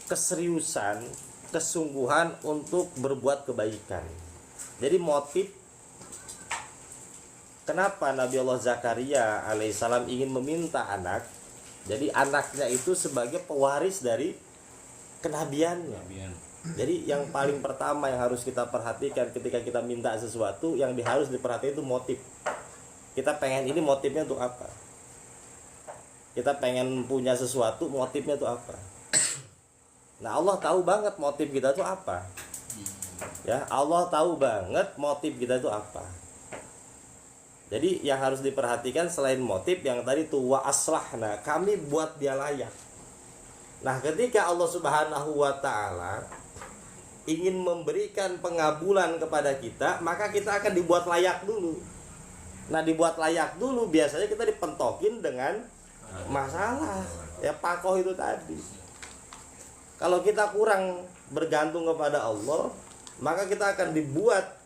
keseriusan, kesungguhan untuk berbuat kebaikan. Jadi motif kenapa Nabi Allah Zakaria alaihissalam ingin meminta anak. Jadi anaknya itu sebagai pewaris dari kenabiannya. Jadi yang paling pertama yang harus kita perhatikan ketika kita minta sesuatu, yang harus diperhatikan itu motif. Kita pengen ini motifnya untuk apa? Kita pengen punya sesuatu, motifnya itu apa? Nah, Allah tahu banget motif kita itu apa. Ya, Allah tahu banget motif kita itu apa. Jadi yang harus diperhatikan selain motif yang tadi tuh wa aslahna, kami buat dia layak. Nah, ketika Allah Subhanahu wa taala ingin memberikan pengabulan kepada kita, maka kita akan dibuat layak dulu. Nah, dibuat layak dulu biasanya kita dipentokin dengan masalah. Ya, pakoh itu tadi. Kalau kita kurang bergantung kepada Allah, maka kita akan dibuat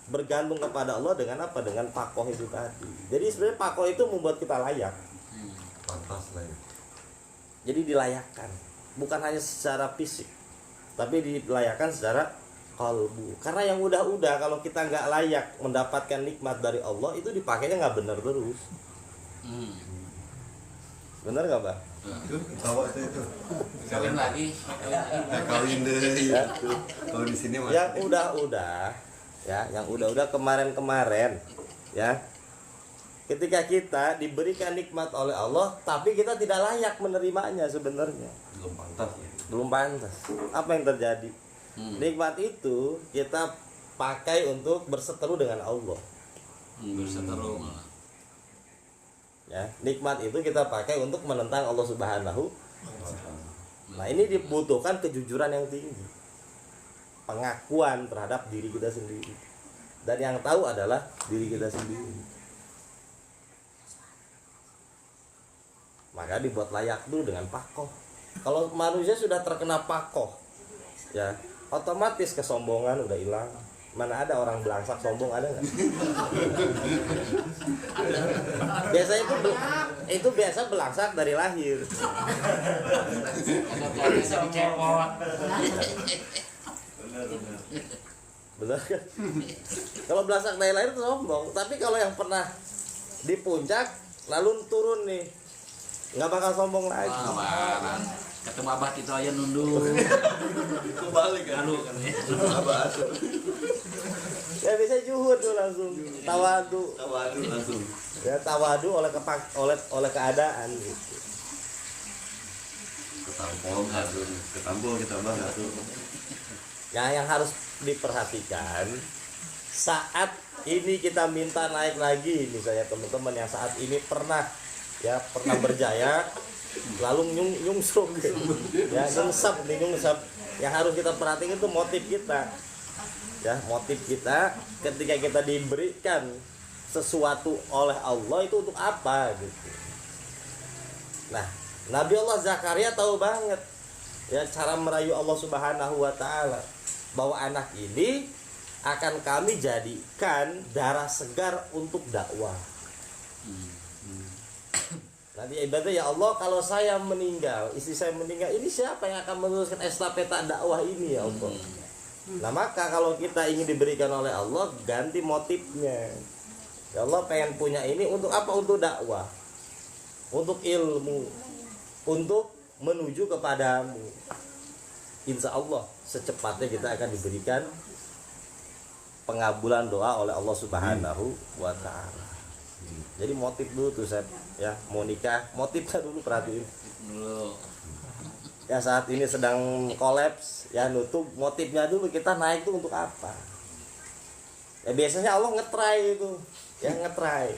bergantung kepada Allah dengan apa? Dengan pakoh itu tadi. Jadi sebenarnya pakoh itu membuat kita layak. Pantas layak. Jadi dilayakkan, bukan hanya secara fisik, tapi dilayakkan secara kalbu. Karena yang udah-udah kalau kita nggak layak mendapatkan nikmat dari Allah, itu dipakainya nggak benar terus. Benar nggak, Bang? Bawa itu. Kawin lagi. Kawin deh. Kalau di sini masih. Yang udah-udah, ya, yang udah-udah kemarin-kemarin, ya. Ketika kita diberikan nikmat oleh Allah, tapi kita tidak layak menerimanya sebenarnya. Belum pantas. Belum pantas. Apa yang terjadi? Nikmat itu kita pakai untuk berseteru dengan Allah. Berseteru malah. Ya, nikmat itu kita pakai untuk menentang Allah Subhanahu. Nah, ini dibutuhkan kejujuran yang tinggi, pengakuan terhadap diri kita sendiri, dan yang tahu adalah diri kita sendiri. Maka dibuat layak dulu dengan pakoh. Kalau manusia sudah terkena pakoh, ya otomatis kesombongan udah hilang. Mana ada orang belangsak sombong, ada nggak? Biasanya itu biasa belangsak dari lahir. Bisa dicepot. Benar kan? Kalau belangsak dari lahir itu sombong. Tapi kalau yang pernah di puncak lalu turun nih, nggak bakal sombong lagi. Ketemu abah itu aja nunduk. Kebalik kan. Lalu kan ya. Abah asuh. Ya bisa juhud tuh langsung, tawadu. Tawadu langsung. Ya tawadu oleh keadaan gitu. Ketampol kita bahas tuh. Ya, yang harus diperhatikan saat ini kita minta naik lagi, misalnya teman-teman yang saat ini pernah berjaya, lalu nyungsep, ya nyungsep. Yang harus kita perhatikan itu motif kita. Ya, motif kita ketika kita diberikan sesuatu oleh Allah itu untuk apa gitu. Nah, Nabi Allah Zakaria tahu banget ya cara merayu Allah Subhanahu wa taala, bahwa anak ini akan kami jadikan darah segar untuk dakwah. Nanti ibadah, ya Allah, kalau saya meninggal, istri saya meninggal, ini siapa yang akan meneruskan estafeta dakwah ini ya Allah? Nah, maka kalau kita ingin diberikan oleh Allah, ganti motifnya. Ya Allah, pengen punya ini untuk apa? Untuk dakwah, untuk ilmu, untuk menuju kepadamu. Insya Allah secepatnya kita akan diberikan pengabulan doa oleh Allah Subhanahu wa ta'ala. Jadi motif dulu tuh, saya ya mau nikah, motifnya dulu perhatiin. Ya saat ini sedang kolaps, ya nutup, motifnya dulu, kita naik tuh untuk apa? Ya biasanya Allah ngetrai itu, ya ngetrai,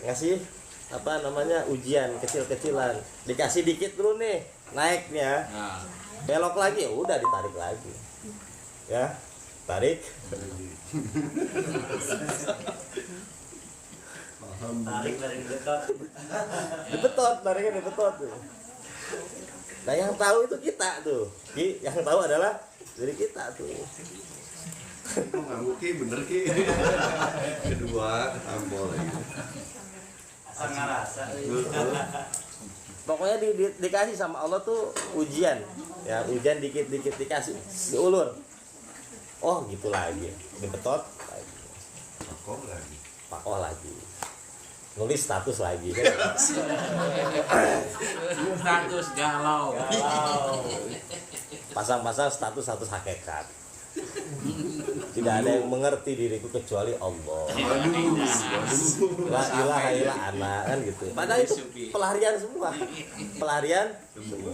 ngasih apa namanya ujian kecil-kecilan, dikasih dikit dulu nih naiknya, belok lagi, ya udah ditarik lagi, ya tarik. Tarik dari dekat. Dibetot, tariknya dibetot tuh. Nah, yang tahu itu kita tuh, Ki, yang tahu adalah diri kita tuh. Kok ngaku Ki, bener Ki. Kedua ketampol lagi. Asal ngerasa. Pokoknya dikasih sama Allah tuh ujian, ya ujian dikit-dikit dikasih, diulur. Oh gitu lagi, dibetot lagi, pakoh lagi, nulis status lagi. Status galau. Pasang-pasang status hakikat. Tidak ada yang mengerti diriku kecuali Allah. La ilaha illa ana, kan gitu. Padahal itu pelarian semua. Pelarian semua.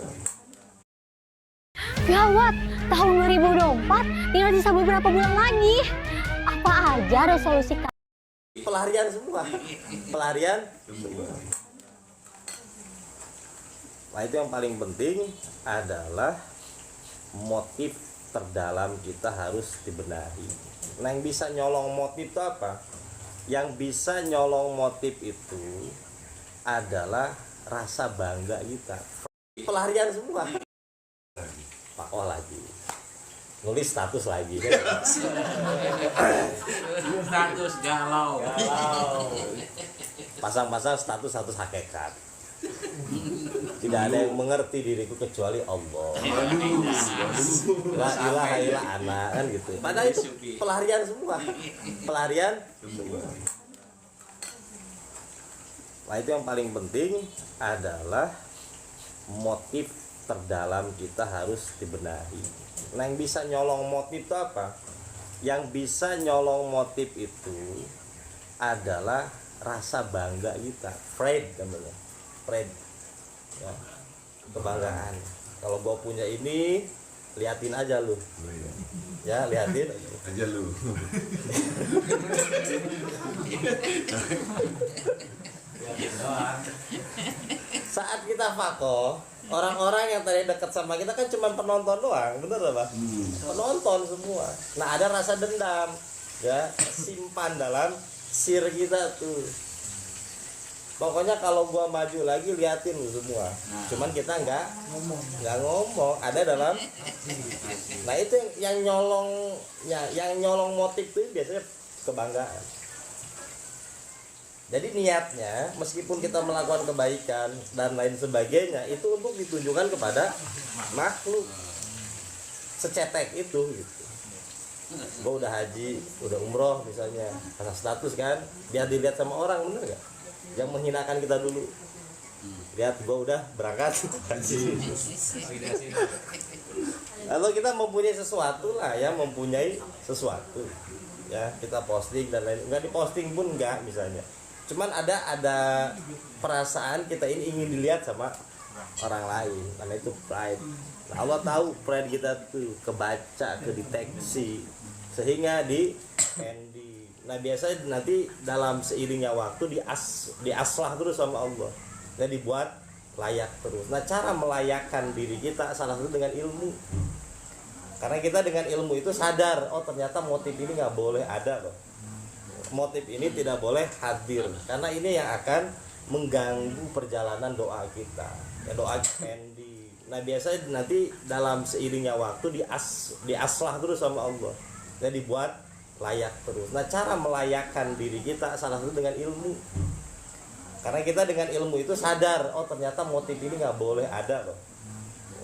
Gawat, tahun 2024 tinggal sisa beberapa bulan lagi. Apa aja resolusi Pelarian semua. Pelarian semua. Nah, itu yang paling penting adalah motif terdalam kita harus dibenahi. Nah, yang bisa nyolong motif itu apa? Yang bisa nyolong motif itu adalah rasa bangga kita. Pelarian semua. Pakoh lagi, nulis status lagi. Status galau. Pasang-pasang status hakikat. Tidak ada yang mengerti diriku kecuali Allah. La ilaha illa ana, kan gitu. Padahal itu pelarian semua. Pelarian semua. Nah, itu yang paling penting adalah motif terdalam kita harus dibenahi. Nah, yang bisa nyolong motif itu apa? Yang bisa nyolong motif itu adalah rasa bangga kita. Pride namanya. Pride. Ya, kebanggaan. Kalau gue punya ini, liatin aja lu. Ya, liatin aja lu. Saat kita fako, orang-orang yang tadi dekat sama kita kan cuma penonton doang, bener apa? Penonton semua. Nah, ada rasa dendam, ya, simpan dalam sir kita tuh. Pokoknya kalau gua maju lagi liatin lu semua. Cuman kita nggak ngomong, ada dalam. Nah, itu yang nyolong motif tuh biasanya kebanggaan. Jadi niatnya meskipun kita melakukan kebaikan dan lain sebagainya itu untuk ditunjukkan kepada makhluk. Secetek itu gitu. Gue udah haji, udah umroh misalnya, pasang status kan, biar dilihat sama orang, bener gak? Yang menghinakan kita dulu. Lihat gue udah berangkat haji. Lalu kita mempunyai sesuatu lah ya, mempunyai sesuatu. Ya, kita posting dan lain, enggak diposting pun enggak misalnya. Cuman ada perasaan kita ini ingin dilihat sama orang lain, karena itu pride. Nah, Allah tahu pride kita tuh kebaca, kedeteksi, sehingga di nah biasanya nanti dalam seiringnya waktu diaslah terus sama Allah dan dibuat layak terus. Nah, cara melayakkan diri kita salah satu dengan ilmu, karena kita dengan ilmu itu sadar, oh ternyata motif ini nggak boleh ada loh. Motif ini tidak boleh hadir karena ini yang akan mengganggu perjalanan doa kita. Ya, doa candy. Nah, biasanya nanti dalam seiringnya waktu diaslah terus sama Allah dan dibuat layak terus. Nah, cara melayakkan diri kita salah satu dengan ilmu. Karena kita dengan ilmu itu sadar, oh ternyata motif ini nggak boleh ada loh.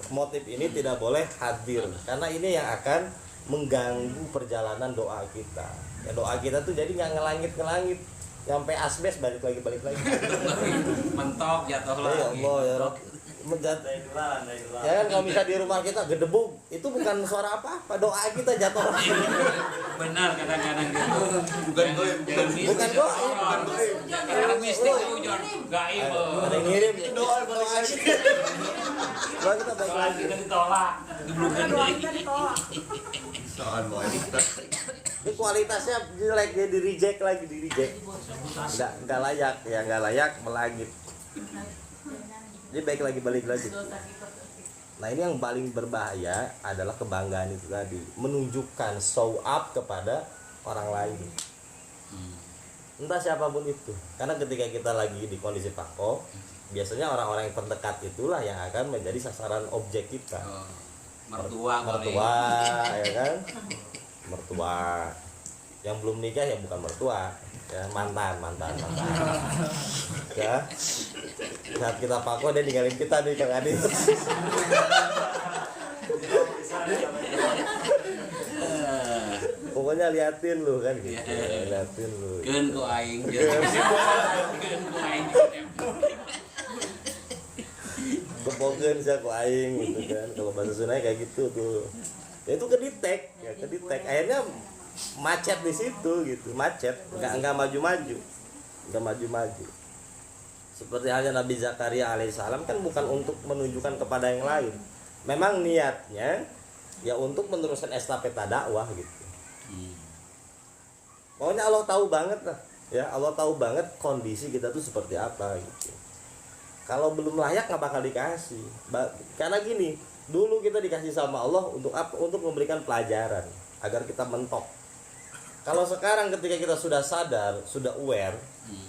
Motif ini tidak boleh hadir karena ini yang akan mengganggu perjalanan doa kita. Ya, doa kita tuh jadi nggak ngelangit sampai asbes balik lagi Mentok jatuh ya Allah ya Rob. Ya kan kalau bisa di rumah kita gedebuk itu bukan suara apa doa kita jatuh lagi. Benar, kadang-kadang gitu. Bukan doa. Kadang mistik hujan gaib. Ada yang ngirim doa kita baik lagi. Kita ditolak. Ini kualitasnya jelek, dia di reject lagi, nggak layak ya, nggak layak melangit. Jadi balik lagi. Nah, ini yang paling berbahaya adalah kebanggaan itu tadi, menunjukkan show up kepada orang lain, entah siapapun itu. Karena ketika kita lagi di kondisi pako, biasanya orang-orang yang terdekat itulah yang akan menjadi sasaran objek kita. mertua ya kan, mertua Yang belum nikah ya bukan mertua, ya mantan. Ya. Saat kita pakai dia ninggalin kita nih Kang Adi. Pokoknya liatin lu kan gitu. Liatin lu. Keun ku aing. Keun ku aing. Kepogen saya ku aing gitu kan. Kalau bahasa Sunda kayak gitu tuh. Ya itu kedetek. Akhirnya macet di situ gitu, macet. Enggak maju-maju. Seperti halnya Nabi Zakaria alaihissalam kan bukan untuk menunjukkan kepada yang lain. Memang niatnya ya untuk meneruskan estafeta dakwah gitu. Pokoknya Allah tahu banget lah, ya Allah tahu banget kondisi kita tuh seperti apa gitu. Kalau belum layak nggak bakal dikasih, karena gini, dulu kita dikasih sama Allah untuk apa? Untuk memberikan pelajaran agar kita mentok. Kalau sekarang ketika kita sudah sadar, sudah aware,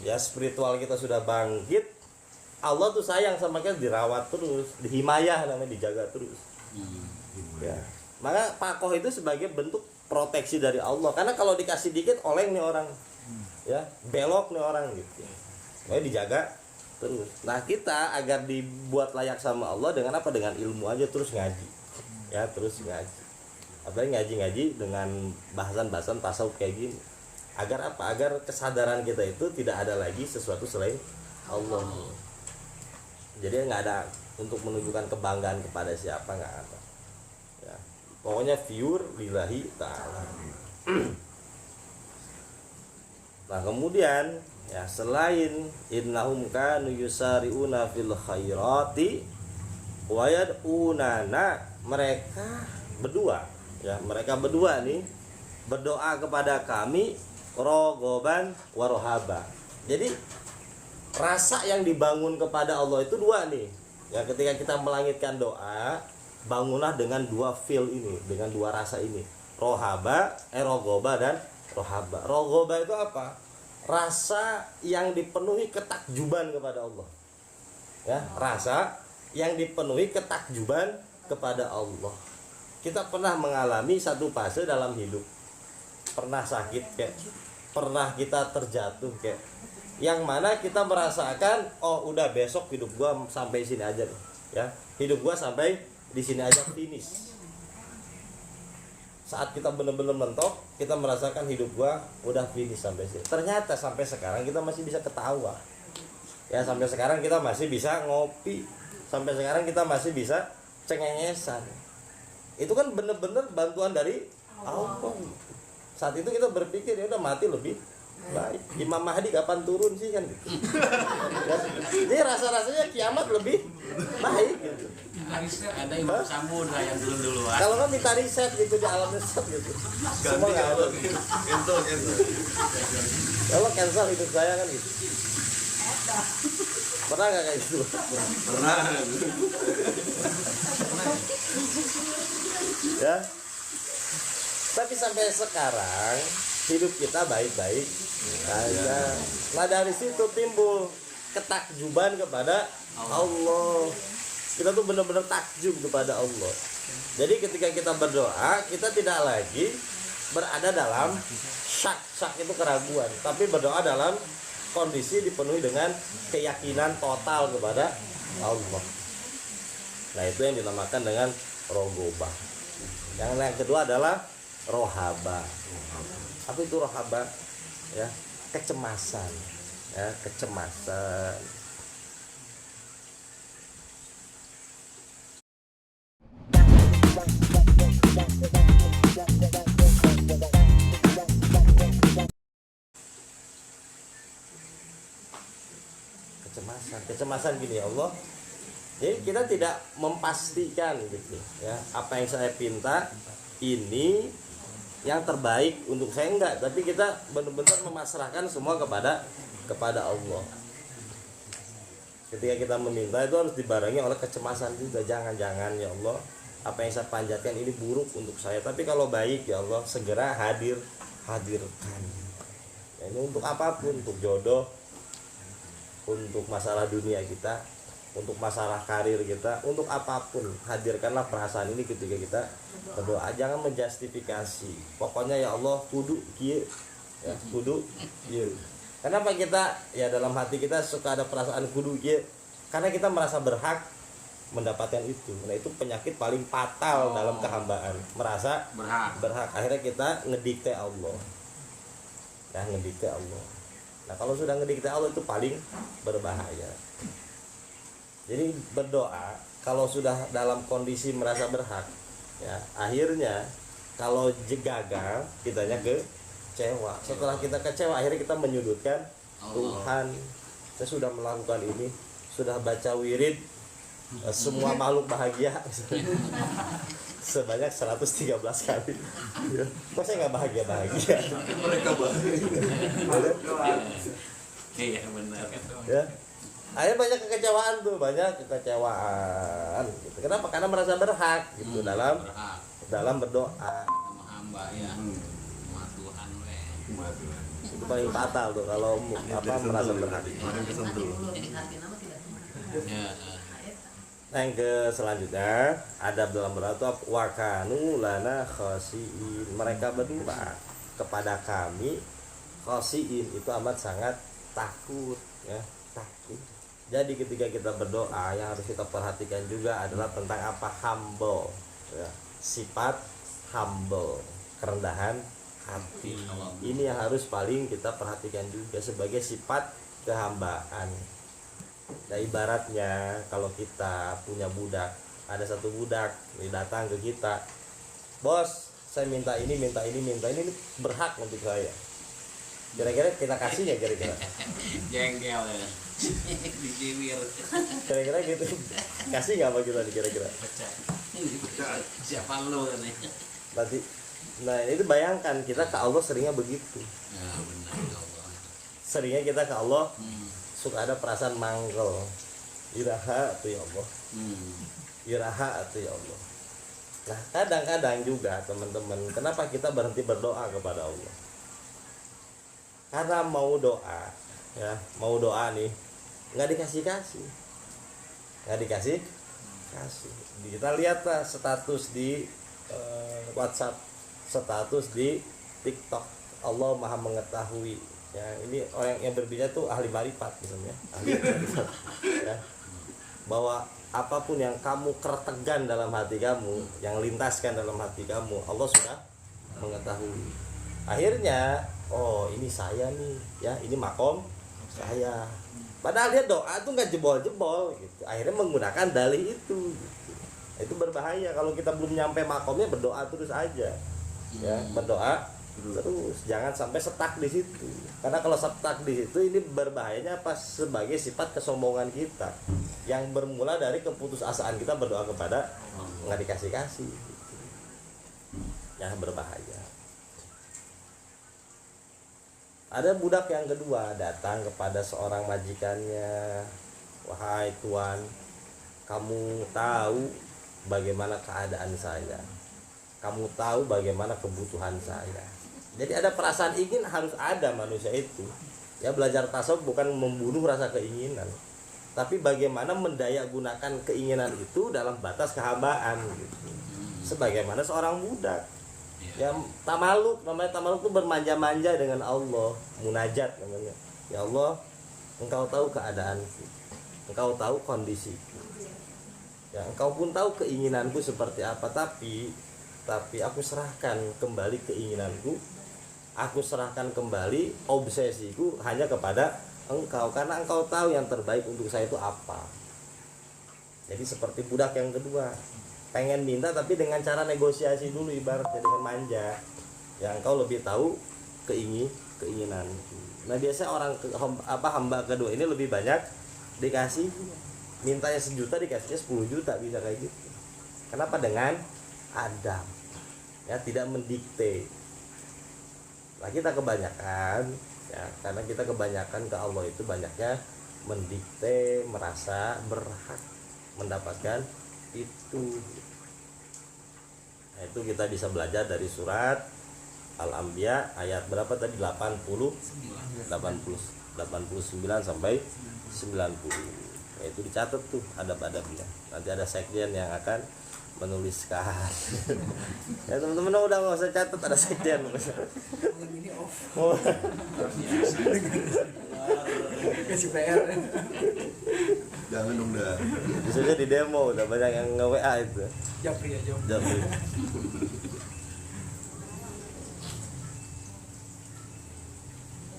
ya spiritual kita sudah bangkit, Allah tuh sayang sama kita, dirawat terus, dihimayah namanya, dijaga terus. Ya. Maka pakoh itu sebagai bentuk proteksi dari Allah, karena kalau dikasih dikit oleng nih orang, ya belok nih orang gitu, makanya dijaga terus. Nah kita agar dibuat layak sama Allah dengan apa? Dengan ilmu aja, terus ngaji, ya terus ngaji, apalagi ngaji dengan bahasan tasawuf kayak gini, agar apa? Agar kesadaran kita itu tidak ada lagi sesuatu selain Allah. Jadi nggak ada untuk menunjukkan kebanggaan kepada siapa, nggak ada. Pokoknya pure lillahi ta'ala. Nah kemudian ya selain innahum kanu yusari'una fil khairati wa yad'unana, mereka berdua nih berdoa kepada kami rogoban warohaba. Jadi rasa yang dibangun kepada Allah itu dua nih. Ya ketika kita melangitkan doa, bangunlah dengan dua feel ini, dengan dua rasa ini, rogoba dan rohaba. Rogoba itu apa? Rasa yang dipenuhi ketakjuban kepada Allah, ya rasa yang dipenuhi ketakjuban kepada Allah. Kita pernah mengalami satu fase dalam hidup, pernah sakit kayak, pernah kita terjatuh kayak, yang mana kita merasakan oh udah besok hidup gua sampai sini aja nih, ya hidup gua sampai di sini aja, finish. Saat kita benar-benar mentok, kita merasakan hidup gua udah finish sampai sini. Ternyata sampai sekarang kita masih bisa ketawa. Ya sampai sekarang kita masih bisa ngopi. Sampai sekarang kita masih bisa cengengesan. Itu kan benar-benar bantuan dari Allah. Saat itu kita berpikir ya udah mati lebih baik. Imam Mahdi kapan turun sih kan gitu. Jadi rasa-rasanya kiamat lebih baik gitu. Ada Imam Samudra yang duluan. Kalau kan minta riset gitu di alam riset gitu. Semua nggak ada. Cancel. Kalau cancel hidup saya kan gitu. Pernah nggak kayak gitu? Pernah. Ya. Tapi sampai sekarang hidup kita baik-baik aja. Nah dari situ timbul ketakjuban kepada Allah. Kita tuh benar-benar takjub kepada Allah. Jadi ketika kita berdoa, kita tidak lagi berada dalam syak itu keraguan, tapi berdoa dalam kondisi dipenuhi dengan keyakinan total kepada Allah. Nah itu yang dinamakan dengan rogoba. Yang kedua adalah rohaba. Apa itu rohaba? Ya, kecemasan. Ya, kecemasan. Kecemasan gini ya Allah. Jadi kita tidak memastikan gitu ya, apa yang saya pinta ini yang terbaik untuk saya, enggak, tapi kita benar-benar memasrahkan semua kepada Allah. Ketika kita meminta itu harus dibarengi oleh kecemasan juga. Jangan-jangan ya Allah, apa yang saya panjatkan ini buruk untuk saya, tapi kalau baik ya Allah segera hadirkan. Ya, ini untuk apapun, untuk jodoh, untuk masalah dunia kita, untuk masalah karir kita, untuk apapun, hadirkanlah perasaan ini ketika kita berdoa. Jangan menjustifikasi. Pokoknya ya Allah kudu kieu, ya kudu kieu. Kenapa kita ya dalam hati kita suka ada perasaan kudu kieu? Karena kita merasa berhak mendapatkan itu. Nah, itu penyakit paling fatal dalam kehambaan. Merasa berhak. Akhirnya kita ngedikte Allah. Ya, ngedikte Allah. Nah, kalau sudah ngedikte Allah itu paling berbahaya. Jadi berdoa kalau sudah dalam kondisi merasa berhak, ya akhirnya kalau gagal kitanya kecewa. Setelah kita kecewa akhirnya kita menyudutkan Tuhan. Saya sudah melakukan ini, sudah baca wirid semua makhluk bahagia sebanyak 113 kali. Kok saya nggak bahagia? Mereka bahagia. Iya benar. Ya. Akhirnya banyak kekecewaan tuh, gitu. Kenapa? Karena merasa berhak gitu dalam berdoa. Sama hamba ya. Sama Tuhan we. Itu paling fatal tuh kalau merasa berhak. Orang kesentuh. Ya. Nah, yang ke selanjutnya ada dalam berdoa itu wakanu lana khosiin. Mereka berdua kepada kami khosiin, itu amat sangat takut, ya takut. Jadi ketika kita berdoa yang harus kita perhatikan juga adalah tentang apa? Humble, ya. Sifat humble, kerendahan hati. Ini yang harus paling kita perhatikan juga sebagai sifat kehambaan. Nah, ibaratnya kalau kita punya budak, ada satu budak datang ke kita, bos, saya minta ini, ini berhak untuk saya. Kira-kira kita kasih ya kira-kira? Jengkel ya. Dicibir. Kira-kira gitu. Kasih nggak apa kita kira-kira? Siapa lu nih? Berarti, nah itu bayangkan kita ke Allah seringnya begitu. Ya benar ya Allah. Seringnya kita ke Allah suka ada perasaan mangkel. Iraha tuh ya Allah. Iraha tuh ya Allah. Nah kadang-kadang juga teman-teman, kenapa kita berhenti berdoa kepada Allah? Karena mau doa, ya mau doa nih nggak dikasih, kita lihat lah status di WhatsApp, status di TikTok, Allah maha mengetahui, ya ini orang yang berbicara tuh ahli marifat misalnya, ya, bahwa apapun yang kamu kertegan dalam hati kamu, yang lintaskan dalam hati kamu, Allah sudah mengetahui. Akhirnya, oh ini saya nih, ya ini makom saya. Padahal dia doa tuh nggak jebol-jebol, gitu. Akhirnya menggunakan dalih itu. Gitu. Itu berbahaya kalau kita belum nyampe makomnya, berdoa terus aja, ya berdoa terus, jangan sampai stuck di situ. Karena kalau stuck di situ ini berbahayanya apa? Sebagai sifat kesombongan kita yang bermula dari keputusasaan kita berdoa kepada nggak dikasih-kasih, gitu. Ya berbahaya. Ada budak yang kedua datang kepada seorang majikannya, wahai tuan, kamu tahu bagaimana keadaan saya, kamu tahu bagaimana kebutuhan saya. Jadi ada perasaan ingin, harus ada manusia itu. Ya belajar tasawuf bukan membunuh rasa keinginan, tapi bagaimana mendaya gunakan keinginan itu dalam batas kehambaan, gitu. Sebagaimana seorang budak. Ya tamaluk, namanya tamaluk itu bermanja-manja dengan Allah, munajat namanya. Ya Allah, engkau tahu keadaanku, engkau tahu kondisiku, ya engkau pun tahu keinginanku seperti apa, tapi aku serahkan kembali keinginanku, aku serahkan kembali obsesiku hanya kepada engkau, karena engkau tahu yang terbaik untuk saya itu apa. Jadi seperti budak yang kedua, pengen minta tapi dengan cara negosiasi dulu, ibaratnya dengan manja. Ya engkau lebih tahu keinginan. Nah biasanya orang hamba kedua ini lebih banyak dikasih, mintanya 1 juta dikasihnya 10 juta, bisa kayak gitu. Kenapa? Dengan adab, ya tidak mendikte. Nah kita kebanyakan, ya karena kita kebanyakan ke Allah itu banyaknya mendikte, merasa berhak mendapatkan itu. Nah, itu kita bisa belajar dari surat Al-Anbiya ayat berapa tadi? 89 sampai 90. Ya, itu dicatat tuh adab-adabnya. Nanti ada sekjen yang akan menuliskan. Ya teman-teman udah nggak usah catat, ada sekjen. Ini off. Oh, Kasih PR. Jangan dong dah. bisa di demo udah banyak yang nge-WA itu. Japri aja. Jadi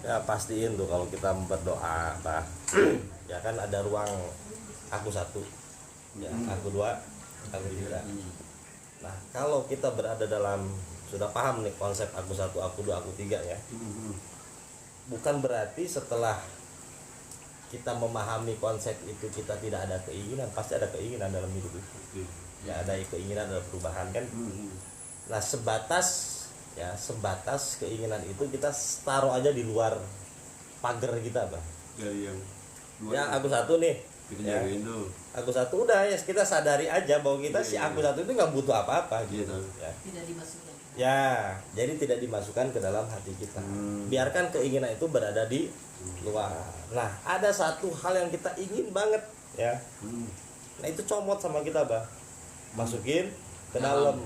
ya pastiin tuh kalau kita berdoa bah ya kan ada ruang aku satu ya aku dua aku tiga. Nah kalau kita berada dalam sudah paham nih konsep aku satu aku dua aku tiga ya, bukan berarti setelah kita memahami konsep itu kita tidak ada keinginan, pasti ada keinginan dalam hidup itu ya, ada keinginan, ada perubahan kan. Nah sebatas keinginan itu kita taruh aja di luar pagar kita bang. Dari yang Ya aku satu nih kita ya, jagain tuh. aku satu udah ya kita sadari aja bahwa kita si aku satu itu nggak butuh apa-apa gitu ya. Tidak dimasukkan. Ya jadi tidak dimasukkan ke dalam hati kita. Biarkan keinginan itu berada di luar. Nah ada satu hal yang kita ingin banget ya, nah itu comot sama kita bang, masukin ke dalam.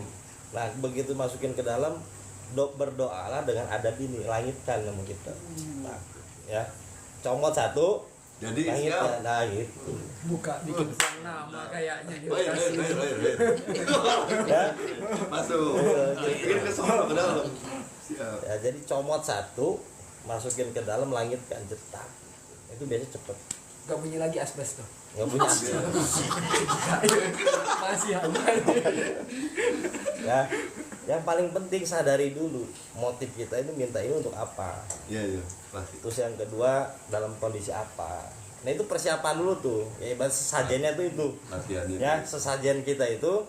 Nah begitu masukin ke dalam, berdoalah dengan adab ini, langitkan nama kita. Nah, ya comot satu, Jadi langitkan. Nah gitu Buka bikin nama kayaknya dia Wait. ya. Masuk. Bikin ke sono ke dalam. Siap. Ya, jadi comot satu, masukin ke dalam, langitkan, cetak. Itu biasanya cepet. Gak bunyi lagi asbes tuh. Nggak punya Masih ada. ya. Yang paling penting sadari dulu motif kita ini minta ini untuk apa. Iya, pasti. Terus yang kedua dalam kondisi apa. Nah itu persiapan dulu tuh. Ya ibarat sesajennya tuh itu. Latihannya. Ya sesajen kita itu